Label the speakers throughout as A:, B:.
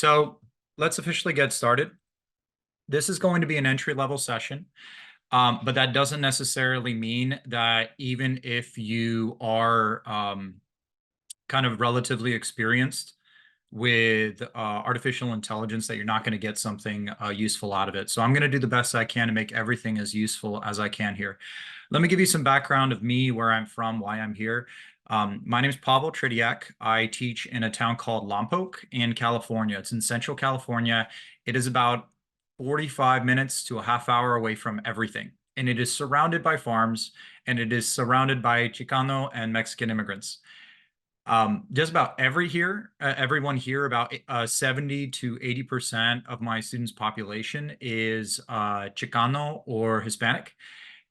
A: So let's officially get started. This is going to be an entry-level session, but that doesn't necessarily mean that even if you are kind of relatively experienced with artificial intelligence, that you're not going to get something useful out of it. So I'm going to do the best I can to make everything as useful as I can here. Let me give you some background of me, where I'm from, why I'm here. My name is Pavel Tretyak. I teach in a town called Lompoc in California. It's in Central California. It is about 45 minutes to a half hour away from everything. And it is surrounded by farms, and it is surrounded by Chicano and Mexican immigrants. Just about everyone here, about 70 to 80% of my students' population is Chicano or Hispanic.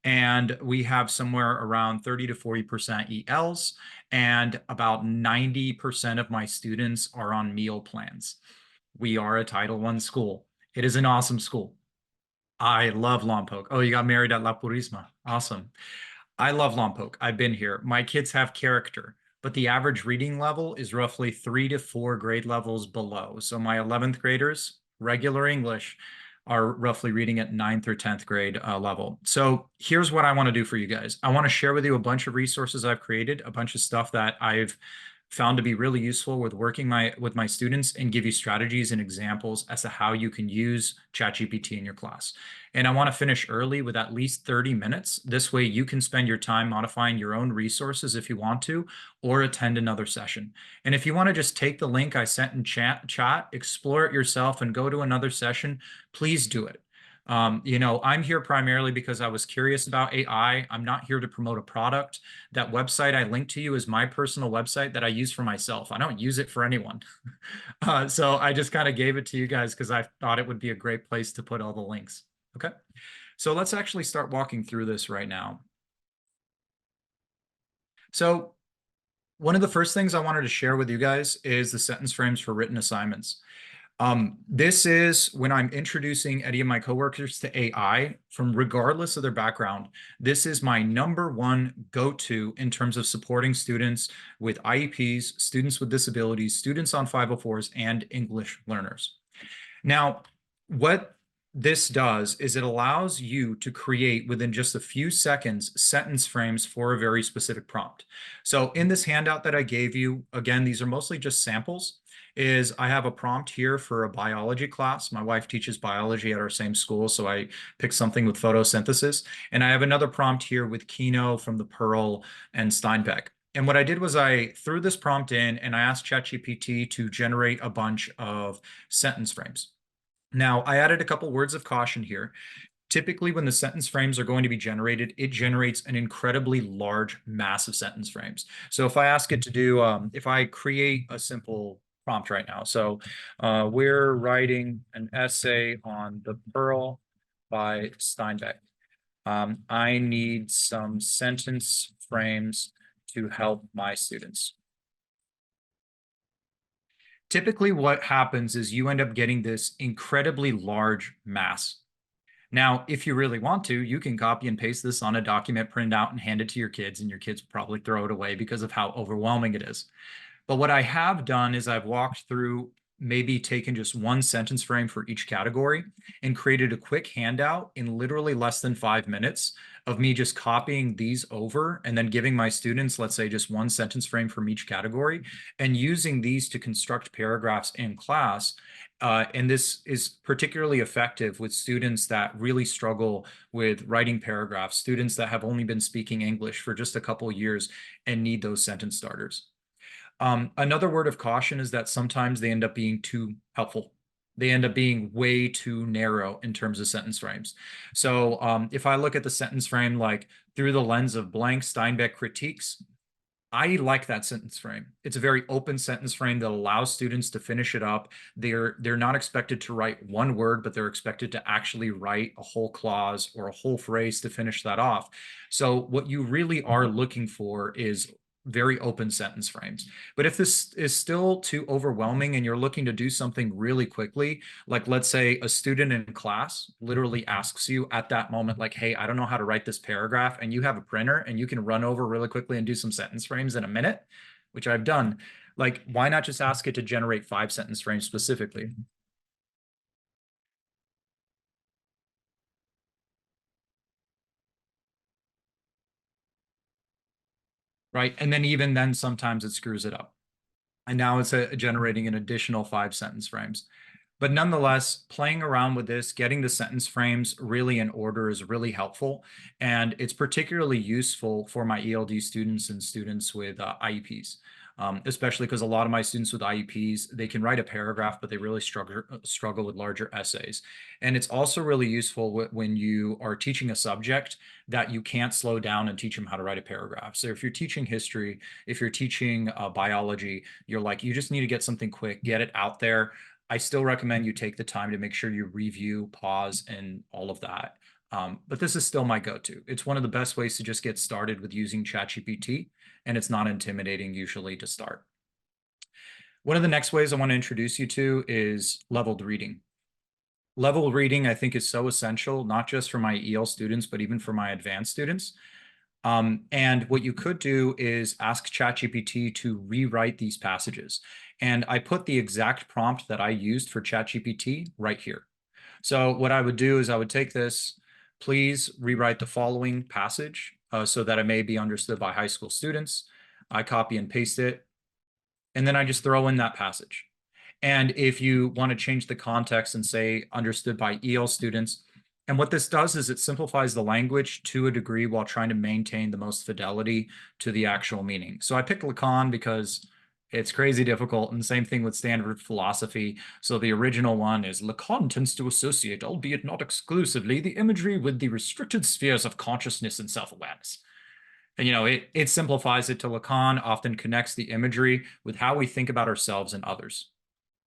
A: And we have somewhere around 30 to 40% ELs, and about 90% of my students are on meal plans. We are a Title I school. It is an awesome school. I love Lompoc. Oh, you got married at La Purisma. Awesome. I love Lompoc. I've been here. My kids have character, but the average reading level is roughly 3 to 4 grade levels below. So my 11th graders, regular English, are roughly reading at 9th or 10th grade level. So here's what I want to do for you guys. I want to share with you a bunch of resources I've created, a bunch of stuff that I've found to be really useful with working with my students, and give you strategies and examples as to how you can use ChatGPT in your class. And I want to finish early with at least 30 minutes. This way you can spend your time modifying your own resources if you want to, or attend another session. And if you want to just take the link I sent in chat, explore it yourself, and go to another session, please do it. I'm here primarily because I was curious about AI. I'm not here to promote a product. That website I linked to you is my personal website that I use for myself. I don't use it for anyone. So I just kind of gave it to you guys because I thought it would be a great place to put all the links. Okay, so let's actually start walking through this right now. So one of the first things I wanted to share with you guys is the sentence frames for written assignments. This is when I'm introducing any of my coworkers to AI, from regardless of their background. This is my #1 go-to in terms of supporting students with IEPs, students with disabilities, students on 504s, and English learners. Now, what this does is it allows you to create, within just a few seconds, sentence frames for a very specific prompt. So in this handout that I gave you, again, these are mostly just samples. I have a prompt here for a biology class. My wife teaches biology at our same school, so I picked something with photosynthesis. And I have another prompt here with Kino from the Pearl and Steinbeck. And what I did was I threw this prompt in and I asked ChatGPT to generate a bunch of sentence frames. Now, I added a couple words of caution here. Typically, when the sentence frames are going to be generated, it generates an incredibly large mass of sentence frames. So if I ask it to do, if I create a simple prompt right now, so we're writing an essay on the Pearl by Steinbeck. I need some sentence frames to help my students. Typically, what happens is you end up getting this incredibly large mass. Now, if you really want to, you can copy and paste this on a document, print out, and hand it to your kids, and your kids will probably throw it away because of how overwhelming it is. But what I have done is I've walked through, maybe taken just one sentence frame for each category, and created a quick handout in literally less than 5 minutes of me just copying these over and then giving my students, let's say, just one sentence frame from each category, and using these to construct paragraphs in class. And this is particularly effective with students that really struggle with writing paragraphs, students that have only been speaking English for just a couple years and need those sentence starters. Another word of caution is that sometimes they end up being too helpful. They end up being way too narrow in terms of sentence frames. So if I look at the sentence frame like through the lens of blank Steinbeck critiques, I like that sentence frame. It's a very open sentence frame that allows students to finish it up. They're not expected to write one word, but they're expected to actually write a whole clause or a whole phrase to finish that off. So what you really are looking for is very open sentence frames. But if this is still too overwhelming and you're looking to do something really quickly, like let's say a student in class literally asks you at that moment, like, hey, I don't know how to write this paragraph, and you have a printer and you can run over really quickly and do some sentence frames in a minute, which I've done. Like, why not just ask it to generate 5 sentence frames specifically? Right. And then even then, sometimes it screws it up. And now it's generating an additional 5 sentence frames. But nonetheless, playing around with this, getting the sentence frames really in order is really helpful. And it's particularly useful for my ELD students and students with IEPs, especially because a lot of my students with IEPs, they can write a paragraph, but they really struggle with larger essays. And it's also really useful when you are teaching a subject that you can't slow down and teach them how to write a paragraph. So if you're teaching history, if you're teaching biology, you're like, you just need to get something quick, get it out there. I still recommend you take the time to make sure you review, pause, and all of that. But this is still my go-to. It's one of the best ways to just get started with using ChatGPT, and it's not intimidating usually to start. One of the next ways I want to introduce you to is leveled reading. Level reading, I think, is so essential, not just for my EL students, but even for my advanced students. And what you could do is ask ChatGPT to rewrite these passages. And I put the exact prompt that I used for ChatGPT right here. So what I would do is I would take this, please rewrite the following passage so that it may be understood by high school students. I copy and paste it, and then I just throw in that passage. And if you want to change the context and say understood by EL students, and what this does is it simplifies the language to a degree while trying to maintain the most fidelity to the actual meaning. So I picked Lacan because it's crazy difficult, and same thing with standard philosophy. So the original one is Lacan tends to associate, albeit not exclusively, the imagery with the restricted spheres of consciousness and self-awareness. And it simplifies it to Lacan, often connects the imagery with how we think about ourselves and others.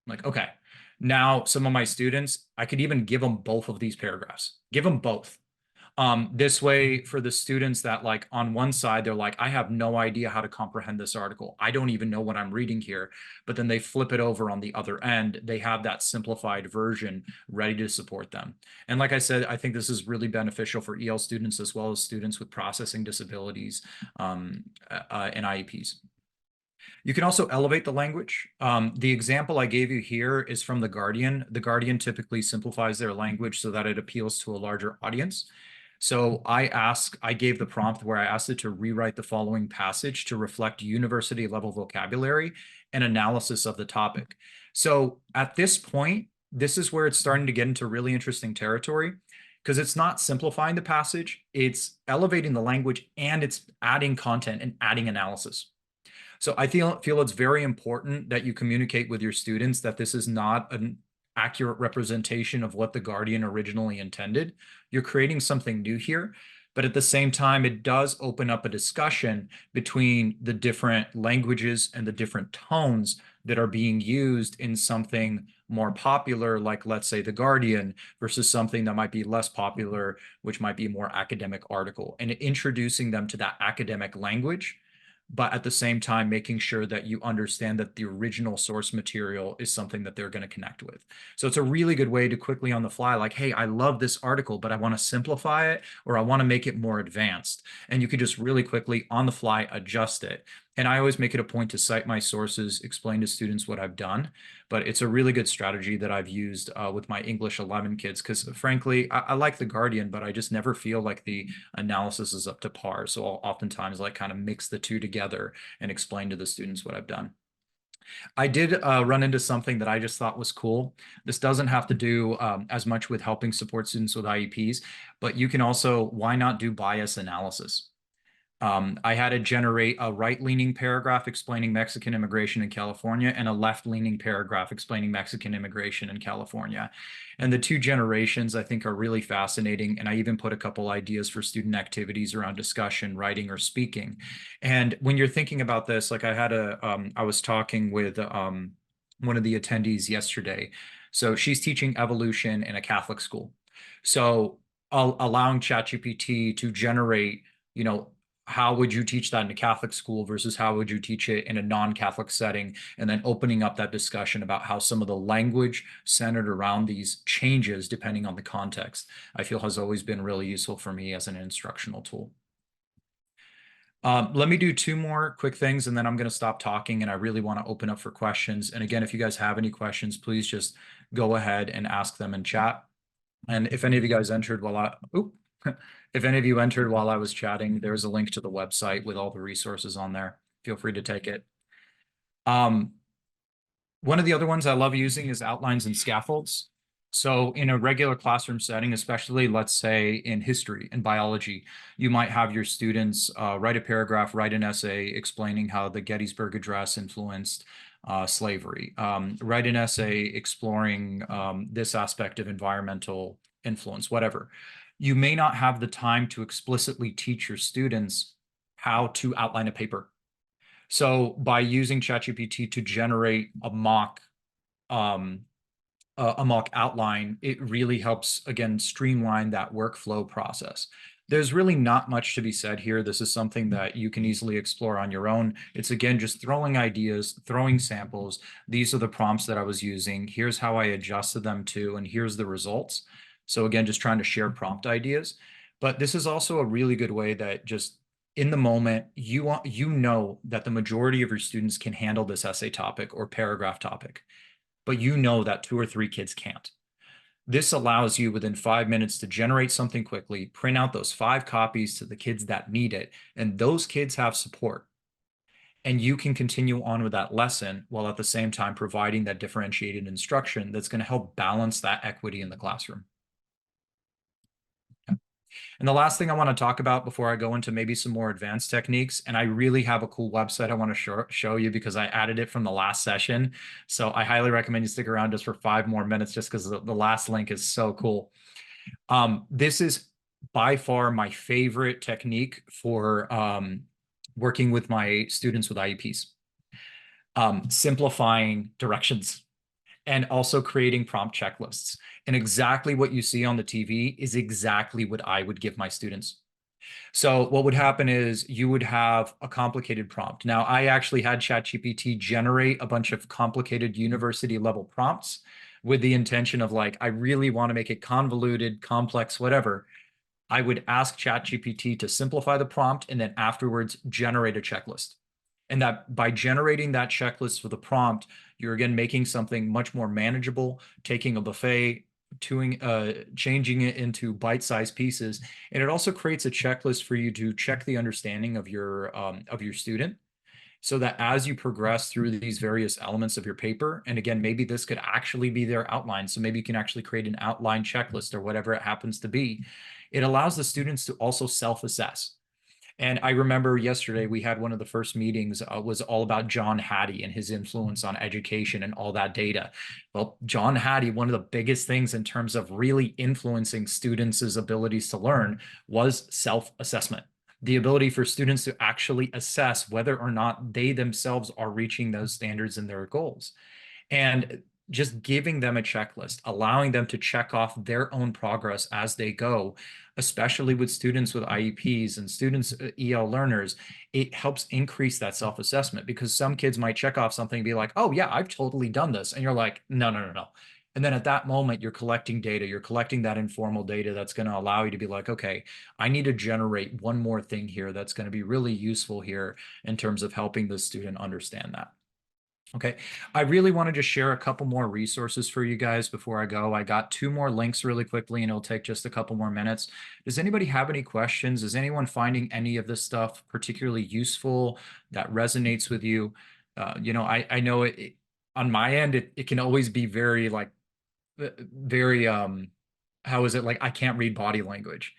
A: I'm like, okay, now some of my students, I could even give them both of these paragraphs. Give them both. This way, for the students that like on one side, they're like, I have no idea how to comprehend this article. I don't even know what I'm reading here. But then they flip it over on the other end. They have that simplified version ready to support them. And like I said, I think this is really beneficial for EL students as well as students with processing disabilities and IEPs. You can also elevate the language. The example I gave you here is from The Guardian. The Guardian typically simplifies their language so that it appeals to a larger audience. So I gave the prompt where I asked it to rewrite the following passage to reflect university level vocabulary and analysis of the topic. So at this point, this is where it's starting to get into really interesting territory because it's not simplifying the passage, it's elevating the language and it's adding content and adding analysis. So I feel it's very important that you communicate with your students that this is not an accurate representation of what the Guardian originally intended. You're creating something new here, but at the same time, it does open up a discussion between the different languages and the different tones that are being used in something more popular, like let's say The Guardian, versus something that might be less popular, which might be a more academic article, and introducing them to that academic language, but at the same time making sure that you understand that the original source material is something that they're going to connect with. So it's a really good way to quickly on the fly, like, hey, I love this article, but I want to simplify it or I want to make it more advanced. And you could just really quickly on the fly adjust it. And I always make it a point to cite my sources, explain to students what I've done. But it's a really good strategy that I've used with my English 11 kids because, frankly, I like The Guardian, but I just never feel like the analysis is up to par. So I'll oftentimes like kind of mix the two together and explain to the students what I've done. I did run into something that I just thought was cool. This doesn't have to do as much with helping support students with IEPs, but you can also, why not do bias analysis? I had to generate a right-leaning paragraph explaining Mexican immigration in California and a left-leaning paragraph explaining Mexican immigration in California. And the two generations, I think, are really fascinating. And I even put a couple ideas for student activities around discussion, writing, or speaking. And when you're thinking about this, like I was talking with one of the attendees yesterday. So she's teaching evolution in a Catholic school. So allowing ChatGPT to generate, how would you teach that in a Catholic school versus how would you teach it in a non-Catholic setting? And then opening up that discussion about how some of the language centered around these changes depending on the context, I feel has always been really useful for me as an instructional tool. Let me do two more quick things and then I'm going to stop talking and I really want to open up for questions. And again, if you guys have any questions, please just go ahead and ask them in chat. And if any of you guys entered if any of you entered while I was chatting, there's a link to the website with all the resources on there. Feel free to take it. One of the other ones I love using is outlines and scaffolds. So in a regular classroom setting, especially let's say in history and biology, you might have your students write a paragraph, write an essay explaining how the Gettysburg Address influenced slavery, write an essay exploring this aspect of environmental influence, whatever. You may not have the time to explicitly teach your students how to outline a paper. So by using ChatGPT to generate um, a mock outline, it really helps, again, streamline that workflow process. There's really not much to be said here. This is something that you can easily explore on your own. It's, again, just throwing ideas, throwing samples. These are the prompts that I was using. Here's how I adjusted them to, and here's the results. So again, just trying to share prompt ideas. But this is also a really good way that just in the moment, you know that the majority of your students can handle this essay topic or paragraph topic, but you know that 2 or 3 kids can't. This allows you within 5 minutes to generate something quickly, print out those 5 copies to the kids that need it, and those kids have support. And you can continue on with that lesson while at the same time providing that differentiated instruction that's going to help balance that equity in the classroom. And the last thing I want to talk about before I go into maybe some more advanced techniques, and I really have a cool website I want to show you because I added it from the last session. So I highly recommend you stick around just for 5 more minutes just because the last link is so cool. This is by far my favorite technique for working with my students with IEPs. Simplifying directions and also creating prompt checklists. And exactly what you see on the TV is exactly what I would give my students. So what would happen is you would have a complicated prompt. Now, I actually had ChatGPT generate a bunch of complicated university level prompts with the intention of like, I really want to make it convoluted, complex, whatever. I would ask ChatGPT to simplify the prompt and then afterwards generate a checklist. And that by generating that checklist for the prompt, you're again making something much more manageable, taking a buffet, changing it into bite-sized pieces. And it also creates a checklist for you to check the understanding of your student, so that as you progress through these various elements of your paper, and again, maybe this could actually be their outline. So maybe you can actually create an outline checklist or whatever it happens to be. It allows the students to also self-assess. And I remember yesterday we had one of the first meetings was all about John Hattie and his influence on education and all that data. Well, John Hattie, one of the biggest things in terms of really influencing students' abilities to learn was self-assessment. The ability for students to actually assess whether or not they themselves are reaching those standards and their goals. And just giving them a checklist, allowing them to check off their own progress as they go, especially with students with IEPs and students, EL learners, it helps increase that self-assessment because some kids might check off something and be like, oh yeah, I've totally done this. And you're like, no, no, no, no. And then at that moment, you're collecting data, you're collecting that informal data that's going to allow you to be like, okay, I need to generate one more thing here that's going to be really useful here in terms of helping the student understand that. Okay, I really want to just share a couple more resources for you guys before I go. I got 2 more links really quickly and it'll take just a couple more minutes. Does anybody have any questions? Is anyone finding any of this stuff particularly useful that resonates with you? I know on my end, it can always be very like, very, how is it like, I can't read body language.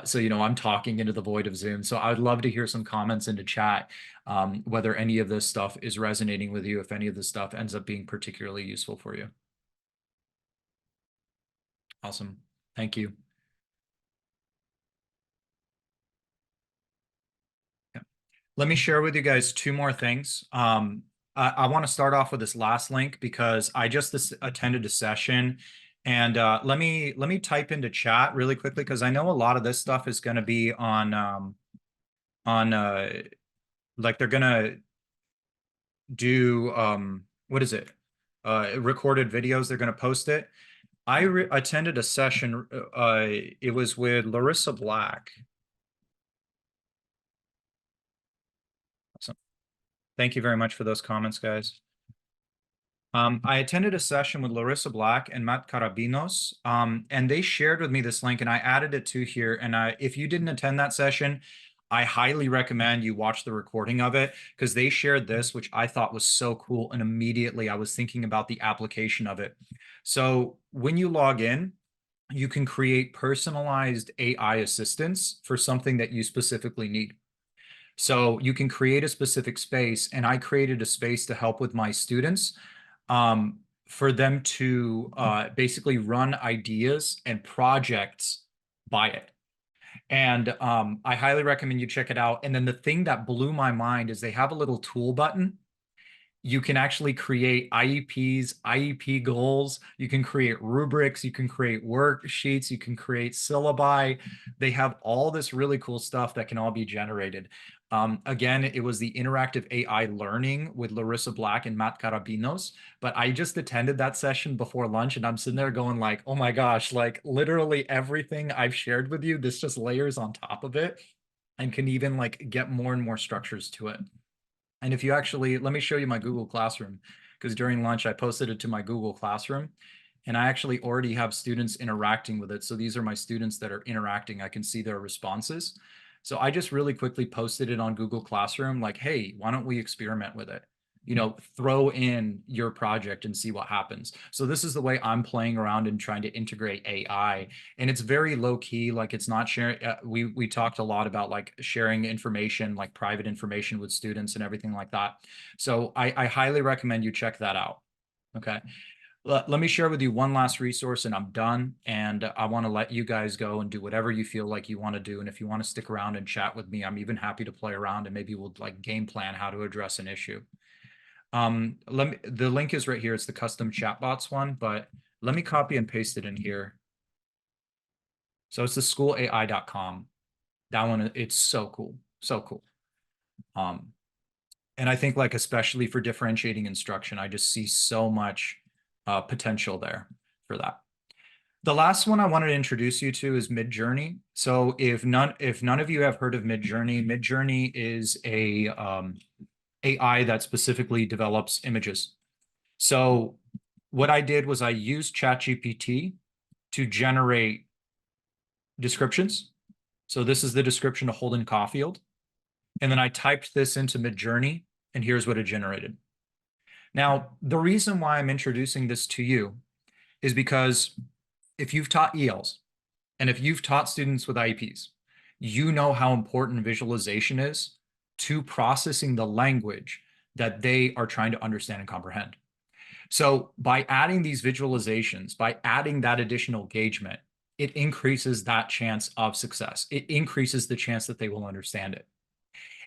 A: So, I'm talking into the void of Zoom. So I'd love to hear some comments into chat, whether any of this stuff is resonating with you, if any of this stuff ends up being particularly useful for you. Awesome. Thank you. Yeah. Let me share with you guys 2 more things. I want to start off with this last link because I just attended a session. And let me type into chat really quickly because I know a lot of this stuff is going to be on like they're gonna do what is it? Recorded videos. They're gonna post it. I attended a session. It was with Larissa Black. Thank you very much for those comments, guys. I attended a session with Larissa Black and Matt Carabinos, and they shared with me this link, and I added it to here. And if you didn't attend that session, I highly recommend you watch the recording of it because they shared this, which I thought was so cool. And immediately I was thinking about the application of it. So when you log in, you can create personalized AI assistants for something that you specifically need. So you can create a specific space, and I created a space to help with my students for them to basically run ideas and projects by it. And I highly recommend you check it out. And then the thing that blew my mind is they have a little tool button. You can actually create IEPs, IEP goals. You can create rubrics. You can create worksheets. You can create syllabi. They have all this really cool stuff that can all be generated. Again, it was the interactive AI learning with Larissa Black and Matt Carabinos, but I just attended that session before lunch and I'm sitting there going like, oh my gosh, like literally everything I've shared with you, this just layers on top of it and can even like get more and more structures to it. And if you actually, let me show you my Google Classroom, because during lunch I posted it to my Google Classroom and I actually already have students interacting with it. So these are my students that are interacting. I can see their responses. So I just really quickly posted it on Google Classroom, like, hey, why don't we experiment with it? You know, throw in your project and see what happens. So this is the way I'm playing around and trying to integrate AI. And it's very low key, like it's not sharing. We talked a lot about like sharing information, like private information with students and everything like that. So I highly recommend you check that out. Okay. Let me share with you one last resource and I'm done. And I want to let you guys go and do whatever you feel like you want to do. And if you want to stick around and chat with me, I'm even happy to play around and maybe we'll like game plan how to address an issue. The link is right here. It's the custom chatbots one, but let me copy and paste it in here. So it's the schoolai.com. That one, it's so cool. So cool. And I think like, especially for differentiating instruction, I just see so much potential there for that. The last one I wanted to introduce you to is Midjourney. So if none of you have heard of Midjourney, Midjourney is a AI that specifically develops images. So what I did was I used ChatGPT to generate descriptions. So this is the description of Holden Caulfield. And then I typed this into Midjourney, and here's what it generated. Now, the reason why I'm introducing this to you is because if you've taught ELs and if you've taught students with IEPs, you know how important visualization is to processing the language that they are trying to understand and comprehend. So by adding these visualizations, by adding that additional engagement, it increases that chance of success. It increases the chance that they will understand it.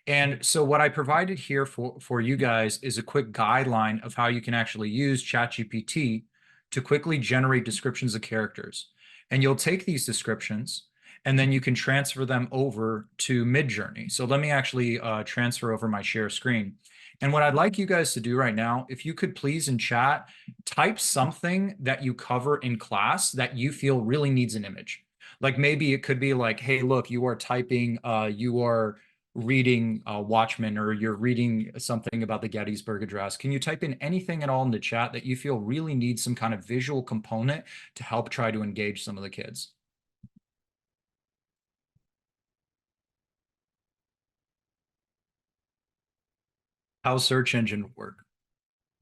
A: And so what I provided here for you guys is a quick guideline of how you can actually use ChatGPT to quickly generate descriptions of characters. And you'll take these descriptions and then you can transfer them over to Midjourney. So let me actually transfer over my share screen. And what I'd like you guys to do right now, if you could please in chat, type something that you cover in class that you feel really needs an image. Like maybe it could be like, hey, look, you are typing, you are reading Watchmen or you're reading something about the Gettysburg Address. Can you type in anything at all in the chat that you feel really needs some kind of visual component to help try to engage some of the kids? How search engine work?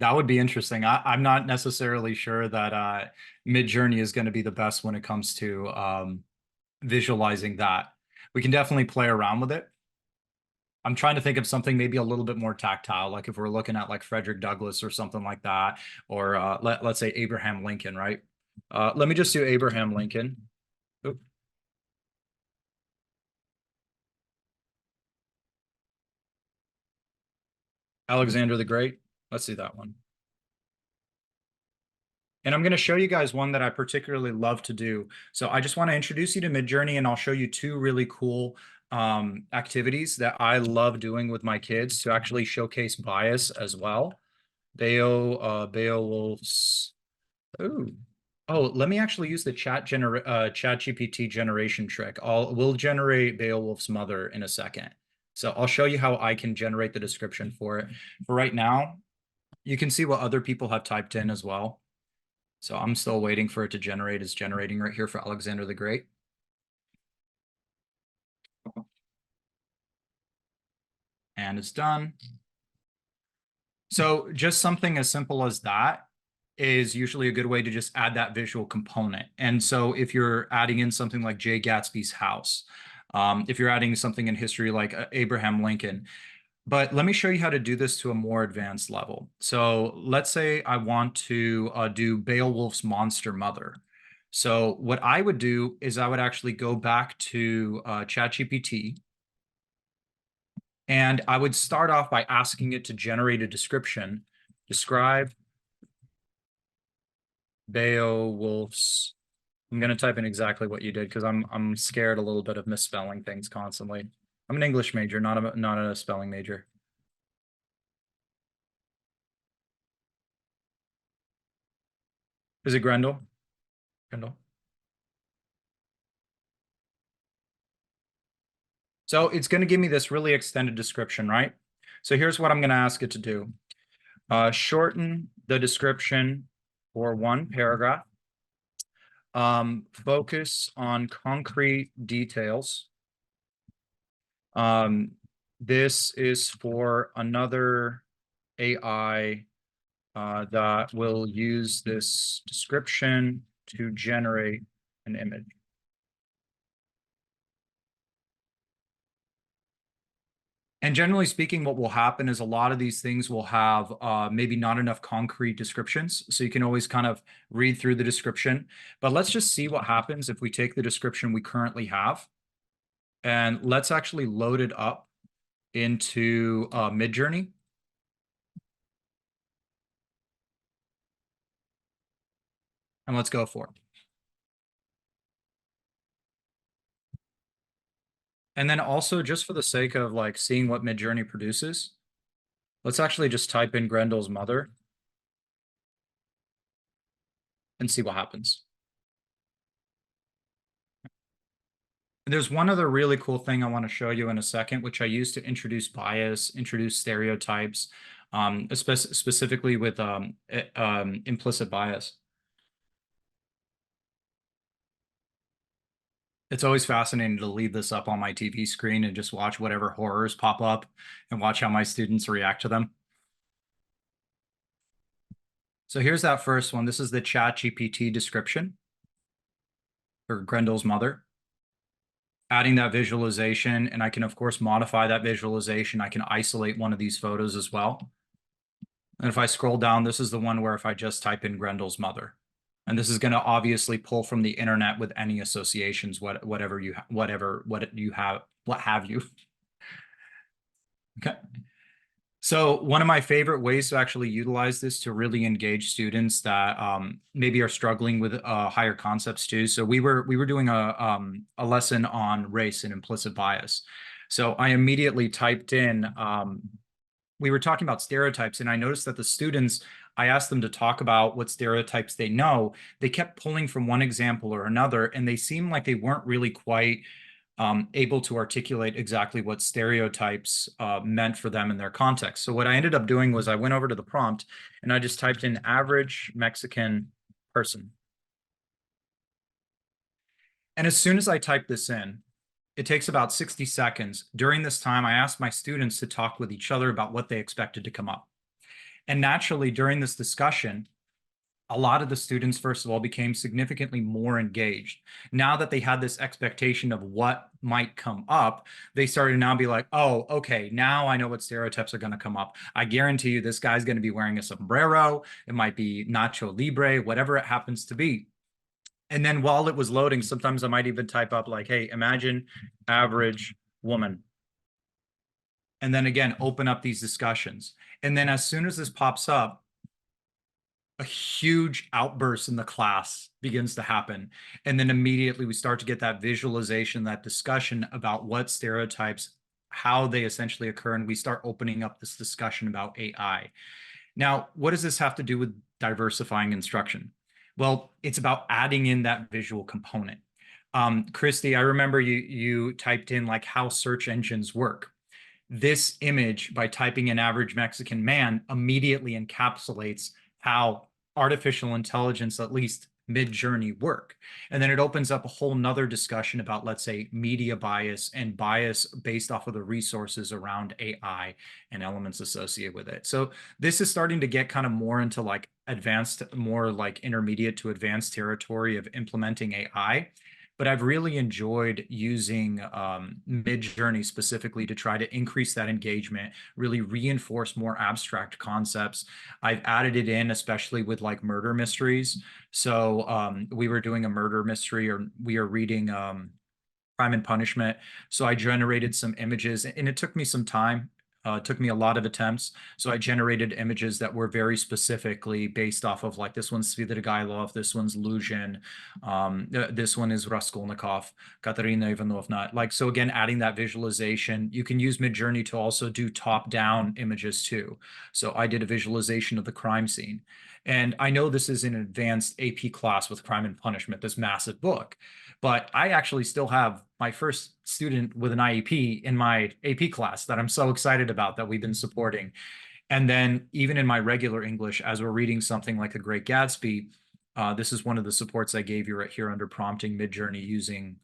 A: That would be interesting. I'm not necessarily sure that Midjourney is going to be the best when it comes to visualizing that. We can definitely play around with it. I'm trying to think of something maybe a little bit more tactile, like if we're looking at like Frederick Douglass or something like that, or let's say Abraham Lincoln, right? Let me just do Abraham Lincoln. Oop. Alexander the Great. Let's see that one. And I'm going to show you guys one that I particularly love to do. So I just want to introduce you to Midjourney and I'll show you two really cool activities that I love doing with my kids to actually showcase bias as well. Beowulf's. Oh, oh, let me actually use the chat GPT generation trick. We'll generate Beowulf's mother in a second. So I'll show you how I can generate the description for it. For right now, you can see what other people have typed in as well. So I'm still waiting for it to generate. It's generating right here for Alexander the Great. And it's done. So just something as simple as that is usually a good way to just add that visual component. And so if you're adding in something like Jay Gatsby's house, if you're adding something in history like Abraham Lincoln, but let me show you how to do this to a more advanced level. So let's say I want to do Beowulf's monster mother. So what I would do is I would actually go back to ChatGPT, and I would start off by asking it to generate a description. Describe Beowulf's. I'm going to type in exactly what you did because I'm scared a little bit of misspelling things constantly. I'm an English major, not a spelling major. Is it Grendel? Grendel. So it's going to give me this really extended description, right? So here's what I'm going to ask it to do. Shorten the description for one paragraph. Focus on concrete details. This is for another AI that will use this description to generate an image. And generally speaking, what will happen is a lot of these things will have maybe not enough concrete descriptions. So you can always kind of read through the description. But let's just see what happens if we take the description we currently have and let's actually load it up into Midjourney. And let's go for it. And then also, just for the sake of like seeing what Midjourney produces, let's actually just type in Grendel's mother and see what happens. And there's one other really cool thing I want to show you in a second, which I use to introduce bias, introduce stereotypes, specifically with implicit bias. It's always fascinating to leave this up on my TV screen and just watch whatever horrors pop up and watch how my students react to them. So here's that first one. This is the ChatGPT description for Grendel's mother. Adding that visualization, and I can, of course, modify that visualization. I can isolate one of these photos as well. And if I scroll down, this is the one where if I just type in Grendel's mother, and this is going to obviously pull from the internet with any associations, what you have you. Okay. So one of my favorite ways to actually utilize this to really engage students that maybe are struggling with higher concepts too. So we were doing a lesson on race and implicit bias. So I immediately typed in, we were talking about stereotypes, and I noticed that the students, I asked them to talk about what stereotypes they know. They kept pulling from one example or another, and they seemed like they weren't really quite able to articulate exactly what stereotypes meant for them in their context. So what I ended up doing was I went over to the prompt and I just typed in average Mexican person. And as soon as I type this in, it takes about 60 seconds. During this time, I asked my students to talk with each other about what they expected to come up. And naturally, during this discussion, a lot of the students, first of all, became significantly more engaged. Now that they had this expectation of what might come up, they started to now be like, oh, okay, now I know what stereotypes are going to come up. I guarantee you this guy's going to be wearing a sombrero. It might be Nacho Libre, whatever it happens to be. And then while it was loading, sometimes I might even type up like, hey, imagine average woman. And then again, open up these discussions. And then as soon as this pops up, a huge outburst in the class begins to happen. And then immediately we start to get that visualization, that discussion about what stereotypes, how they essentially occur. And we start opening up this discussion about AI. Now, what does this have to do with diversifying instruction? Well, it's about adding in that visual component. Christy, I remember you typed in like how search engines work. this image, by typing in average Mexican man, immediately encapsulates how artificial intelligence, at least Midjourney, work. And then it opens up a whole nother discussion about, let's say, media bias and bias based off of the resources around AI and elements associated with it. So this is starting to get kind of more into like advanced, more like intermediate to advanced territory of implementing AI. But I've really enjoyed using Midjourney specifically to try to increase that engagement, really reinforce more abstract concepts. I've added it in, especially with like murder mysteries. So we were doing a murder mystery, or we are reading Crime and Punishment. So I generated some images, and it took me some time. It took me a lot of attempts. So I generated images that were very specifically based off of, like, this one's Svidrigailov, this one's Luzhin, this one is Raskolnikov, Katerina Ivanovna. Like, so again, adding that visualization. You can use Midjourney to also do top-down images too. So I did a visualization of the crime scene. And I know this is an advanced AP class with Crime and Punishment, this massive book, but I actually still have my first student with an IEP in my AP class that I'm so excited about, that we've been supporting. And then even in my regular English, as we're reading something like The Great Gatsby, this is one of the supports I gave you right here under prompting Midjourney using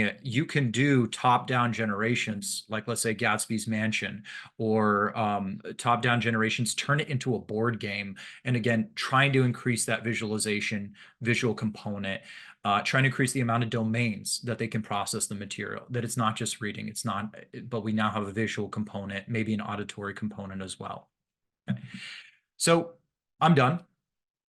A: it. You can do top-down generations, like let's say Gatsby's Mansion, or top-down generations, turn it into a board game. And again, trying to increase that visualization, visual component, trying to increase the amount of domains that they can process the material, that it's not just reading, it's not, but we now have a visual component, maybe an auditory component as well. Okay. So I'm done.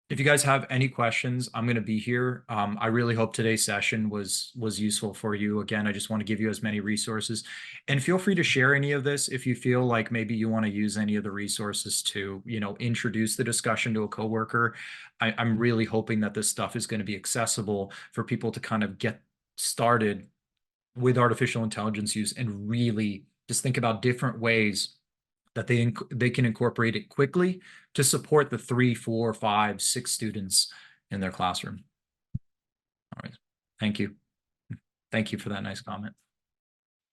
A: If you guys have any questions, I'm going to be here. I really hope today's session was useful for you. Again, I just want to give you as many resources, and feel free to share any of this if you feel like maybe you want to use any of the resources to, introduce the discussion to a coworker. I'm really hoping that this stuff is going to be accessible for people to kind of get started with artificial intelligence use, and really just think about different ways that they can incorporate it quickly to support the 3, 4, 5, 6 students in their classroom. All right. Thank you. Thank you for that nice comment.